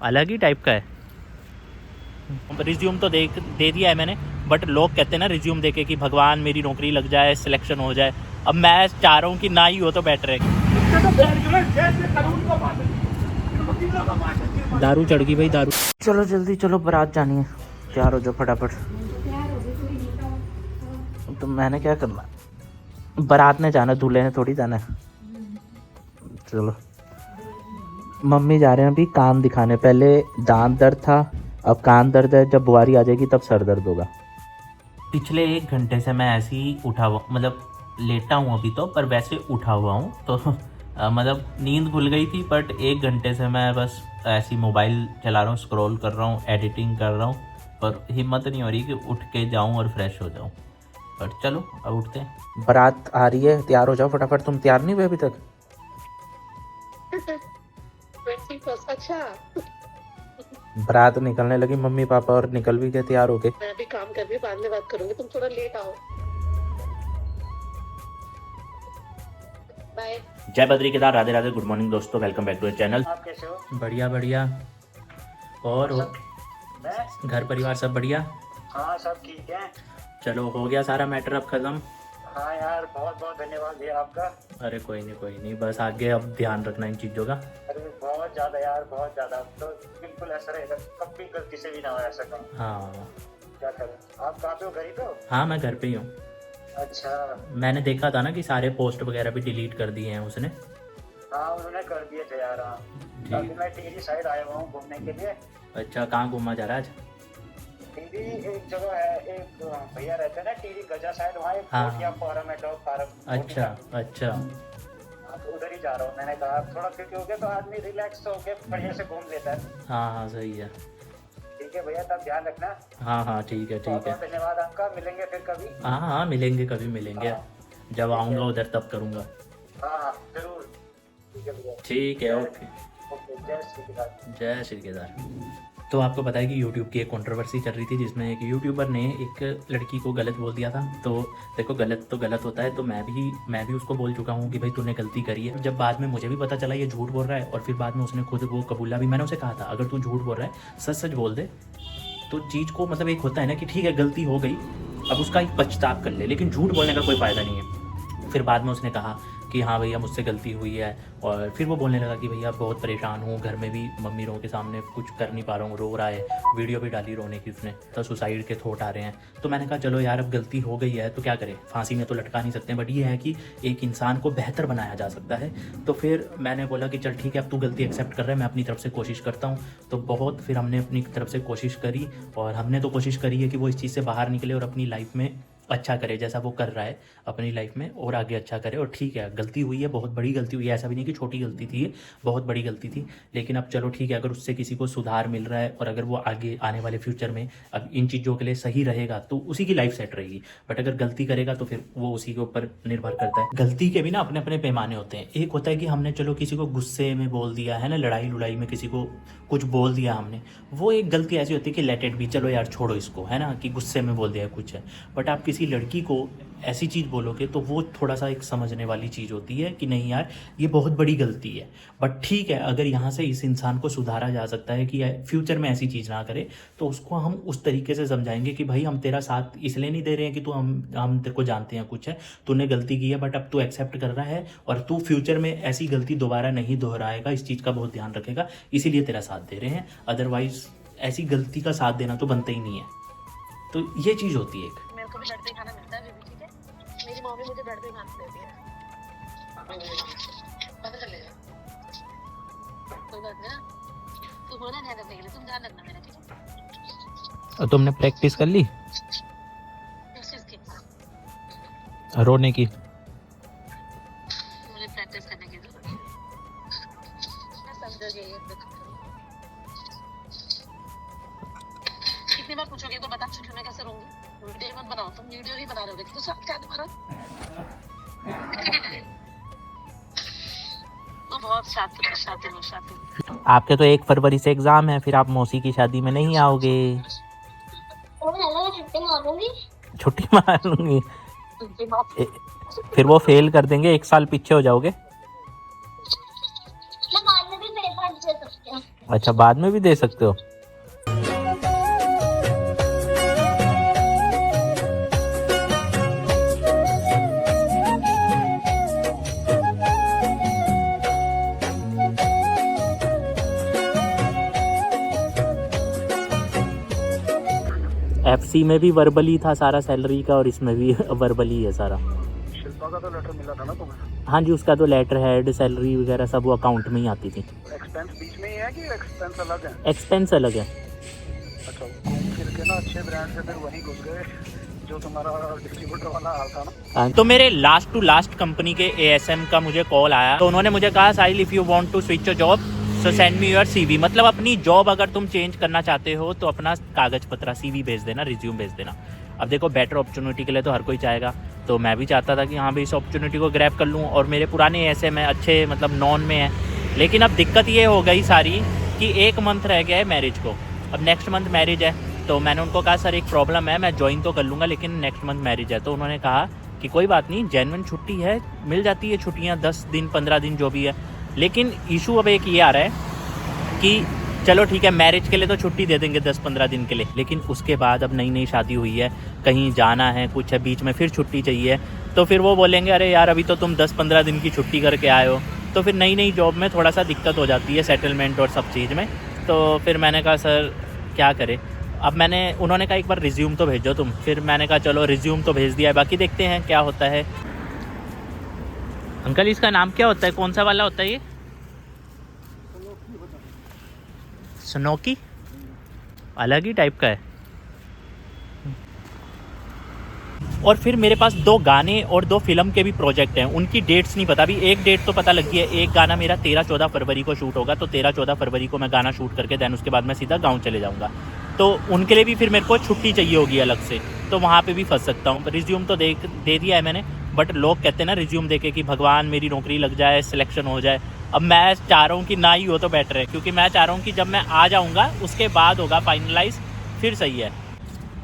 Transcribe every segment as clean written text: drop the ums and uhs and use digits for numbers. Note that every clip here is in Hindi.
अलग ही टाइप का है। रिज्यूम तो दे दिया है मैंने, बट लोग कहते हैं ना रिज्यूम देके कि भगवान मेरी नौकरी लग जाए, सिलेक्शन हो जाए। अब मैं चाह रहा हूँ कि ना ही हो तो बेटर है। दारू चढ़ गई भाई, दारू। चलो जल्दी चलो, बारात जानी है, तैयार हो जाओ फटाफट। तो मैंने क्या करना, बारात ने जाना, दूल्हे ने थोड़ी जाना है। चलो मम्मी जा रहे हैं अभी कान दिखाने। पहले दांत दर्द था, अब कान दर्द है। जब बुआरी आ जाएगी तब सर दर्द होगा। पिछले 1 घंटे से मैं ऐसे ही उठा हुआ, मतलब लेटा हूँ अभी तो, पर वैसे उठा हुआ हूँ तो मतलब नींद खुल गई थी, बट 1 घंटे से मैं बस ऐसे ही मोबाइल चला रहा हूँ, स्क्रॉल कर रहा हूँ, एडिटिंग कर रहा हूँ, पर हिम्मत नहीं हो रही कि उठ के जाऊँ और फ्रेश हो जाऊँ। पर चलो अब उठते हैं। बारात आ रही है, तैयार हो जाओ फटाफट। तुम तैयार नहीं हुए अभी तक? अच्छा, बारात निकलने लगी, मम्मी पापा और निकल भी गए तैयार होके। मैं भी काम कर रही हूँ, बाद में बात करूंगी, तुम थोड़ा लेट आओ। बाय। जय बद्री केदार, राधे राधे, गुड मॉर्निंग दोस्तों, welcome back to the channel. आप कैसे हो? बढ़िया बढ़िया। और मैं घर परिवार सब बढ़िया? हाँ, सब ठीक है। चलो हो गया सारा मैटर अब खत्म। हाँ यार, बहुत बहुत धन्यवाद भैया आपका। अरे कोई नहीं, बस आगे अब ध्यान रखना इन चीज़ों का। अरे बहुत ज्यादा यार, बहुत ज्यादा। तो बिल्कुल ऐसा रहेगा, कभी गलती से भी ना हो ऐसा काम। हाँ क्या करें? आप कहाँ पे हो? घर ही पे हो? हाँ, मैं घर पे ही हूँ। अच्छा। मैंने देखा था ना कि सारे पोस्ट वगैरह भी डिलीट कर दिए हैं उसने। हाँ, उन्होंने कर दिए थे यार। हाँ, ठीक। अभी मैं टिहरी साइड आया हुआ हूँ घूमने के लिए। अच्छा, कहाँ घूमना जा रहा है आज? टिहरी एक जगह है, एक भैया रहते हैं ना टिहरी गजा साइड, वहाँ एक हाँ। बोटिया फार्म है, डॉग फार्म। अच्छा अच्छा। हाँ, तो उधर ही जा रहा हूँ। मैंने कहा थोड़ा फिट हो गया तो आदमी रिलैक्स होके बढ़िया से घूम लेता है। हाँ हाँ सही है। ठीक है भैया, तब ध्यान रखना। हाँ हाँ ठीक है ठीक है। बहुत धन्यवाद आपका, मिलेंगे फिर कभी। हाँ हाँ मिलेंगे, कभी मिलेंगे। हाँ, जब आऊँगा उधर तब करूँगा। हाँ हाँ जरूर। ठीक है भैया। ठीक है, ओके। ओके, जय श्री केदार। जय श्री केदार। तो आपको पता है कि यूट्यूब की एक कंट्रोवर्सी चल रही थी, जिसमें एक यूट्यूबर ने एक लड़की को गलत बोल दिया था। तो देखो गलत तो गलत होता है, तो मैं भी उसको बोल चुका हूँ कि भाई तूने गलती करी है। जब बाद में मुझे भी पता चला ये झूठ बोल रहा है, और फिर बाद में उसने खुद वो कबूला भी। मैंने उसे कहा था अगर तू झूठ बोल रहा है सच सच बोल दे, तो चीज़ को मतलब एक होता है ना कि ठीक है गलती हो गई, अब उसका एक पछताव कर ले, लेकिन झूठ बोलने का कोई फ़ायदा नहीं है। फिर बाद में उसने कहा कि हाँ भैया मुझसे गलती हुई है, और फिर वो बोलने लगा कि भैया बहुत परेशान हूँ, घर में भी मम्मी लोगों के सामने कुछ कर नहीं पा रहा हूँ, रो रहा है। वीडियो भी डाली रोने की उसने, तो सुसाइड के थॉट आ रहे हैं। तो मैंने कहा चलो यार अब गलती हो गई है तो क्या करें, फांसी में तो लटका नहीं सकते, बट ये है कि एक इंसान को बेहतर बनाया जा सकता है। तो फिर मैंने बोला कि चल ठीक है, अब तू गलती एक्सेप्ट कर रहा है, मैं अपनी तरफ से कोशिश करता हूँ। तो बहुत फिर हमने अपनी तरफ से कोशिश करी, और हमने तो कोशिश करी है कि वो इस चीज़ से बाहर निकले और अपनी लाइफ में अच्छा करे, जैसा वो कर रहा है अपनी लाइफ में, और आगे अच्छा करे। और ठीक है गलती हुई है, बहुत बड़ी गलती हुई है, ऐसा भी नहीं कि छोटी गलती थी, बहुत बड़ी गलती थी। लेकिन अब चलो ठीक है, अगर उससे किसी को सुधार मिल रहा है, और अगर वो आगे आने वाले फ्यूचर में अब इन चीज़ों के लिए सही रहेगा तो उसी की लाइफ सेट रहेगी। बट अगर गलती करेगा तो फिर वो उसी के ऊपर निर्भर करता है। गलती के भी ना अपने अपने पैमाने होते हैं। एक होता है कि हमने चलो किसी को गुस्से में बोल दिया है ना, लड़ाई में किसी को कुछ बोल दिया हमने, वो एक गलती ऐसी होती है कि लेट इट बी, चलो यार छोड़ो इसको, है ना, कि गुस्से में बोल दिया कुछ है। बट आप किसी लड़की को ऐसी चीज़ बोलोगे तो वो थोड़ा सा एक समझने वाली चीज़ होती है कि नहीं यार ये बहुत बड़ी गलती है। बट ठीक है, अगर यहाँ से इस इंसान को सुधारा जा सकता है कि फ्यूचर में ऐसी चीज़ ना करे, तो उसको हम उस तरीके से समझाएंगे कि भाई हम तेरा साथ इसलिए नहीं दे रहे हैं कि तू हम तेरे को जानते हैं कुछ है, तूने गलती की है, बट अब तू एक्सेप्ट कर रहा है, और तू फ्यूचर में ऐसी गलती दोबारा नहीं दोहराएगा, इस चीज़ का बहुत ध्यान रखेगा, इसीलिए तेरा साथ दे रहे हैं। अदरवाइज ऐसी गलती का साथ देना तो बनता ही नहीं है। तो ये चीज़ होती है एक। मेरे को भी ब्रेड पे खाना मिलता है बेबी, ठीक है? मेरी मम्मी मुझे ब्रेड पे खाना देती है। पता चलेगा, कोई बात नहीं। तुम होना ध्यान रखने के लिए, तुम ध्यान रखना मेरा, ठीक है? तुमने प्रैक्टिस कर ली किस चीज़ की? रोने की? मुझे प्रैक्टिस करने की जरूरत है। मैं समझोगे ये तो। कितनी बार पूछोगे तो बता, छुट्टी में कैसे रहूंगी? वीडियो मत बनाओ, तुम वीडियो ही बना रहे हो तो सब क्या तुम्हारा? तो बहुत शातिर। आपके तो 1 फरवरी से एग्जाम है, फिर आप मौसी की शादी में नहीं आओगे? छुट्टी मार लूंगी। फिर वो फेल कर देंगे, 1 साल पीछे हो जाओगे। अच्छा, बाद में भी दे सकते हो? FC में भी वर्बली था सारा सैलरी का, और इसमें भी वर्बली है सारा। शिल्पा का तो लेटर मिला था ना तुम्हें? हाँ जी, उसका तो लेटर हेड सैलरी वगैरह सब वो अकाउंट में ही आती थी। एक्सपेंस बीच में ही है कि एक्सपेंस अलग है? एक्सपेंस अलग है। अच्छा, घूम फिर के ना अच्छे ब्रांड से फिर वहीं घुस गए जो तुम्हारा डिस्ट्रीब्यूटर वाला हाल था ना। तो मेरे लास्ट टू लास्ट कंपनी के ASM का मुझे कॉल आया, तो उन्होंने मुझे कहा Sahil if you want to switch your job so send me your CV। मतलब अपनी जॉब अगर तुम चेंज करना चाहते हो तो अपना कागज पत्र CV भेज देना, रिज्यूम भेज देना। अब देखो, बेटर अपॉर्चुनिटी के लिए तो हर कोई चाहेगा, तो मैं भी चाहता था कि हाँ भाई इस अपॉर्चुनिटी को ग्रैब कर लूँ, और मेरे पुराने ASM है अच्छे, मतलब नॉन में है। लेकिन अब दिक्कत ये हो गई सारी कि 1 मंथ रह गया है मैरिज को, अब नेक्स्ट मंथ मैरिज है। तो मैंने उनको कहा सर एक प्रॉब्लम है, मैं ज्वाइन तो कर लूँगा लेकिन नेक्स्ट मंथ मैरिज है। तो उन्होंने कहा कि कोई बात नहीं, जेन्युइन छुट्टी है, मिल जाती है छुट्टियाँ 10 दिन 15 दिन जो भी है। लेकिन इशू अब एक ये आ रहा है कि चलो ठीक है, मैरिज के लिए तो छुट्टी दे देंगे 10-15 दिन के लिए, लेकिन उसके बाद अब नई नई शादी हुई है, कहीं जाना है, कुछ है, बीच में फिर छुट्टी चाहिए, तो फिर वो बोलेंगे अरे यार अभी तो तुम 10-15 दिन की छुट्टी करके आए हो। तो फिर नई नई जॉब में थोड़ा सा दिक्कत हो जाती है सेटलमेंट और सब चीज़ में। तो फिर मैंने कहा सर क्या करें। अब उन्होंने कहा एक बार रिज्यूम तो भेजो तुम। फिर मैंने कहा चलो रिज्यूम तो भेज दिया है, बाकी देखते हैं क्या होता है। अंकल इसका नाम क्या होता है, कौन सा वाला होता है ये? स्नोकी, अलग ही टाइप का है। और फिर मेरे पास 2 गाने और 2 फिल्म के भी प्रोजेक्ट हैं, उनकी डेट्स नहीं पता। अभी एक डेट तो पता लग गई है, एक गाना मेरा 13-14 फरवरी को शूट होगा, तो 13-14 फरवरी को मैं गाना शूट करके देन उसके बाद मैं सीधा गाँव चले जाऊँगा। तो उनके लिए भी फिर मेरे को छुट्टी चाहिए होगी अलग से, तो वहाँ पे भी फंस सकता हूँ। रिज्यूम तो दे दिया है मैंने, बट लोग कहते हैं ना रिज्यूम देके कि भगवान मेरी नौकरी लग जाए, सिलेक्शन हो जाए। अब मैं चाह रहा हूँ कि ना ही हो तो बेटर है, क्योंकि मैं चाह रहा हूँ कि जब मैं आ जाऊँगा उसके बाद होगा फाइनलाइज, फिर सही है।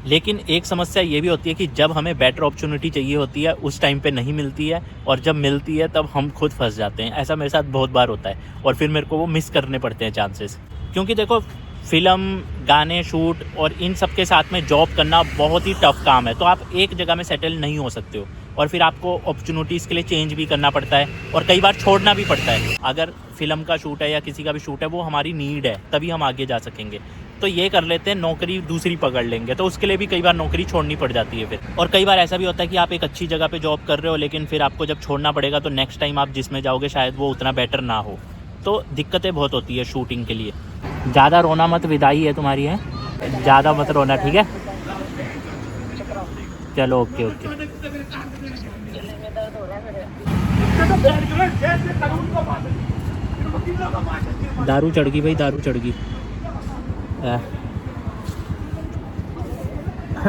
लेकिन एक समस्या ये भी होती है कि जब हमें बेटर अपॉर्चुनिटी चाहिए होती है उस टाइम पे नहीं मिलती है, और जब मिलती है तब हम खुद फंस जाते हैं। ऐसा मेरे साथ बहुत बार होता है, और फिर मेरे को वो मिस करने पड़ते हैं चांसेस। क्योंकि देखो, फिल्म, गाने शूट और इन सब के साथ में जॉब करना बहुत ही टफ काम है, तो आप एक जगह में सेटल नहीं हो सकते हो, और फिर आपको अपॉर्चुनिटीज़ के लिए चेंज भी करना पड़ता है, और कई बार छोड़ना भी पड़ता है। अगर फिल्म का शूट है या किसी का भी शूट है, वो हमारी नीड है, तभी हम आगे जा सकेंगे। तो ये कर लेते हैं, नौकरी दूसरी पकड़ लेंगे, तो उसके लिए भी कई बार नौकरी छोड़नी पड़ जाती है फिर। और कई बार ऐसा भी होता है कि आप एक अच्छी जगह पे जॉब कर रहे हो, लेकिन फिर आपको जब छोड़ना पड़ेगा तो नेक्स्ट टाइम आप जिसमें जाओगे शायद वो उतना बेटर ना हो, तो दिक्कतें बहुत होती है शूटिंग के लिए। ज़्यादा रोना मत, विदाई है तुम्हारी, है, ज़्यादा मत रोना, ठीक है? चलो ओके ओके। दारू चढ़ गई भाई, दारू चढ़ गई।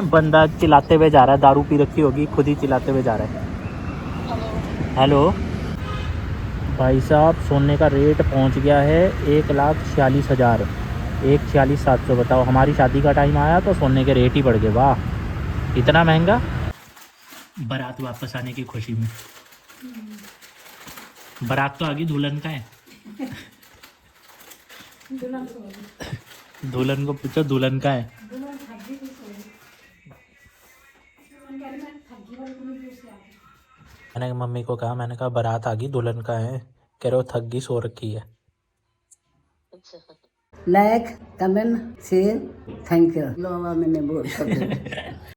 बंदा चिल्लाते हुए जा रहा है, दारू पी रखी होगी, खुद ही चिल्लाते हुए जा रहा है। हेलो भाई साहब, सोने का रेट पहुंच गया है 1,46,000, 1,46,700। बताओ, हमारी शादी का टाइम आया तो सोने के रेट ही बढ़ गए। वाह, इतना महंगा। बारात वापस आने की खुशी में, बारात तो आ गई, दुल्हन का है। दुल्हन को पूछो, दुल्हन का है। मैंने मम्मी को कहा, मैंने कहा बारात आ गई, दुल्हन का है। कह रहे हो थक गई, सो रखी है। Like, comment, share, thank you. लो मैंने बोल